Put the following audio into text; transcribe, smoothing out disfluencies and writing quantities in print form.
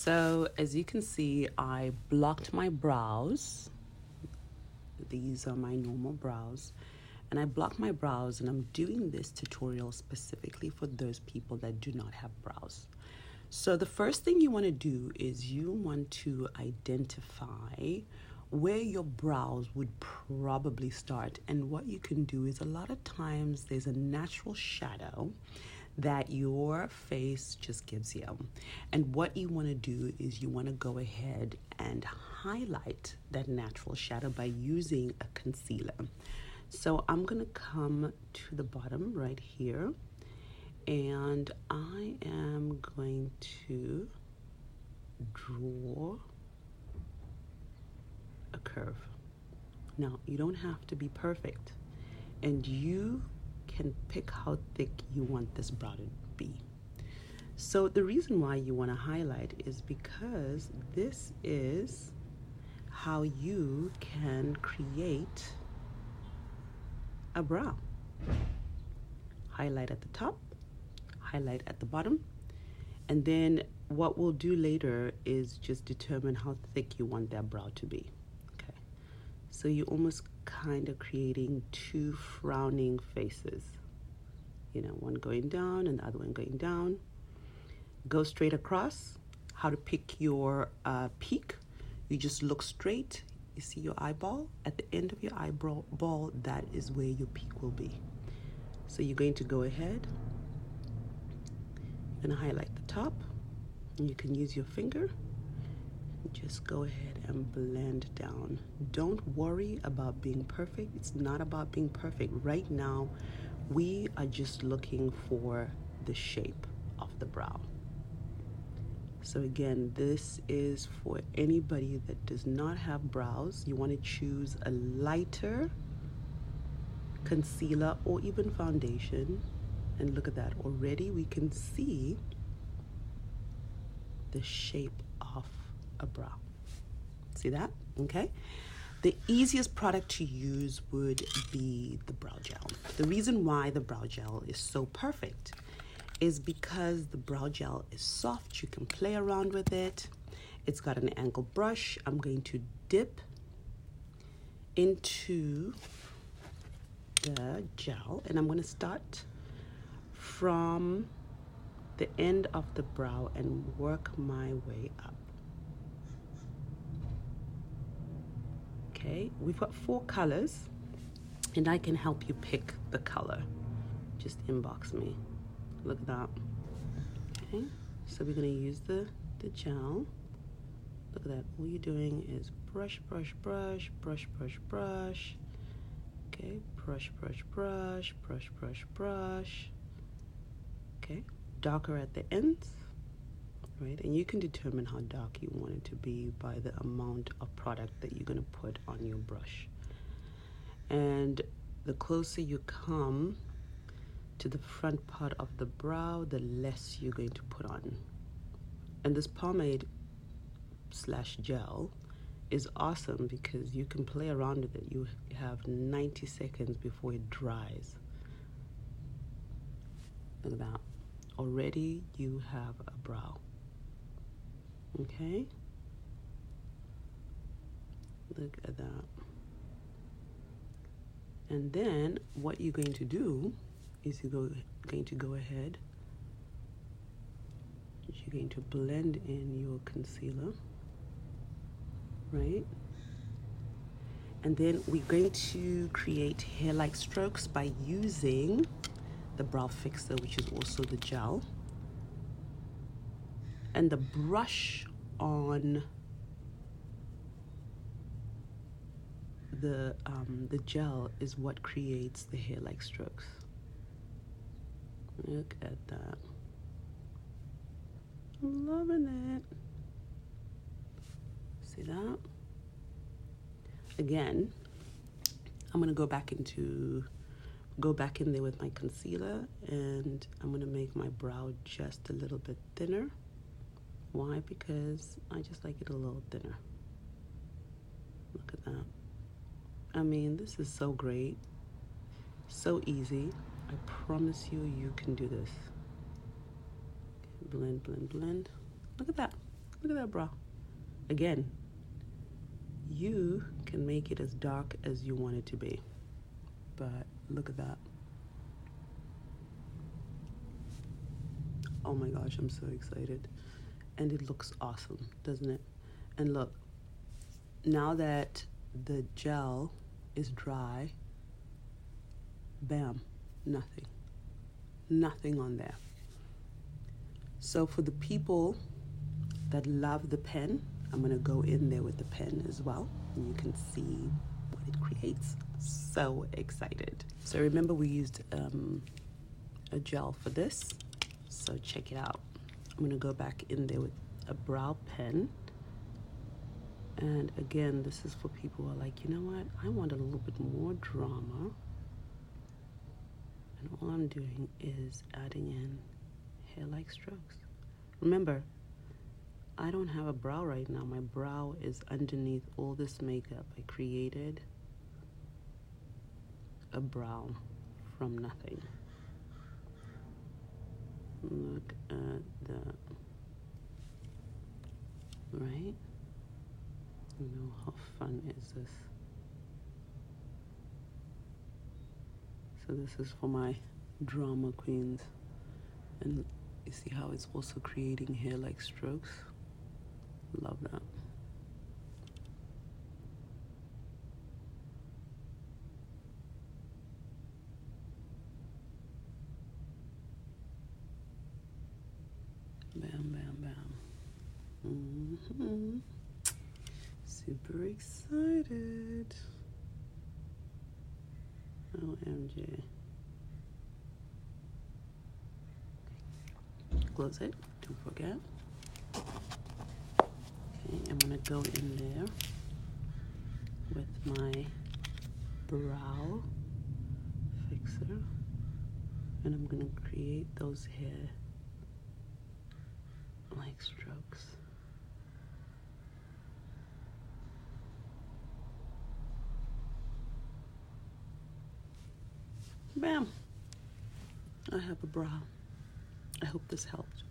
So as you can see, I blocked my brows. These are my normal brows. And I blocked my brows, and I'm doing this tutorial specifically for those people that do not have brows. So the first thing you want to do is you want to identify where your brows would probably start. And what you can do is a lot of times there's a natural shadow that your face just gives you. And what you want to do is you want to go ahead and highlight that natural shadow by using a concealer. So I'm going to come to the bottom right here, and I am going to draw a curve. Now, you don't have to be perfect, and you can pick how thick you want this brow to be. So the reason why you want to highlight is because this is how you can create a brow. Highlight at the top, highlight at the bottom, and then what we'll do later is just determine how thick you want that brow to be. Okay, so you're almost kind of creating two frowning faces, you know, one going down and the other one going down. Go straight across. How to pick your peak: you just look straight. You see your eyeball? At the end of your eyeball, that is where your peak will be. So you're going to go ahead and highlight the top. And you can use your finger. Just go ahead and blend down. Don't worry about being perfect. It's not about being perfect. Right now, we are just looking for the shape of the brow. So again, this is for anybody that does not have brows. You want to choose a lighter concealer or even foundation. And look at that. Already we can see the shape of a brow. See that? Okay. The easiest product to use would be the brow gel. The reason why the brow gel is so perfect is because the brow gel is soft. You can play around with it. It's got an angled brush. I'm going to dip into the gel, and I'm going to start from the end of the brow and work my way up. Okay, we've got 4 colors, and I can help you pick the color. Just inbox me. Look at that. Okay, so we're going to use the gel. Look at that. All you're doing is brush, brush, brush, brush, brush, brush. Okay, brush, brush, brush, brush, brush, brush. Okay, darker at the ends, right? And you can determine how dark you want it to be by the amount of product that you're going to put on your brush. And the closer you come to the front part of the brow, the less you're going to put on. And this pomade / gel is awesome because you can play around with it. You have 90 seconds before it dries. Look at that. Already you have a brow. Okay? Look at that. And then what you're going to do is you're going to go ahead, you're going to blend in your concealer, right? And then we're going to create hair-like strokes by using the brow fixer, which is also the gel. And the brush on the gel is what creates the hair-like strokes. Look at that. I'm loving it. See that? Again, I'm gonna go back in there with my concealer, and I'm gonna make my brow just a little bit thinner. Why? Because I just like it a little thinner. Look at that. I mean, this is so great, so easy. I promise you can do this. Okay, blend, blend, blend. Look at that. Look at that brow. Again, you can make it as dark as you want it to be, but look at that. Oh my gosh, I'm so excited. And it looks awesome, doesn't it? And look, now that the gel is dry, bam, nothing. Nothing on there. So for the people that love the pen, I'm gonna go in there with the pen as well, and you can see what it creates. So excited. So remember we used a gel for this, so check it out. I'm gonna go back in there with a brow pen. And again, this is for people who are like, you know what, I want a little bit more drama. And all I'm doing is adding in hair-like strokes. Remember, I don't have a brow right now. My brow is underneath all this makeup. I created a brow from nothing. Look at that. Right? You know, how fun is this? So this is for my drama queens. And you see how it's also creating hair-like strokes? Love that. Bam, bam, bam. Super excited. OMG. Close it, don't forget. Okay, I'm gonna go in there with my brow fixer, and I'm gonna create those hair like strokes. Bam! I have a brow. I hope this helped.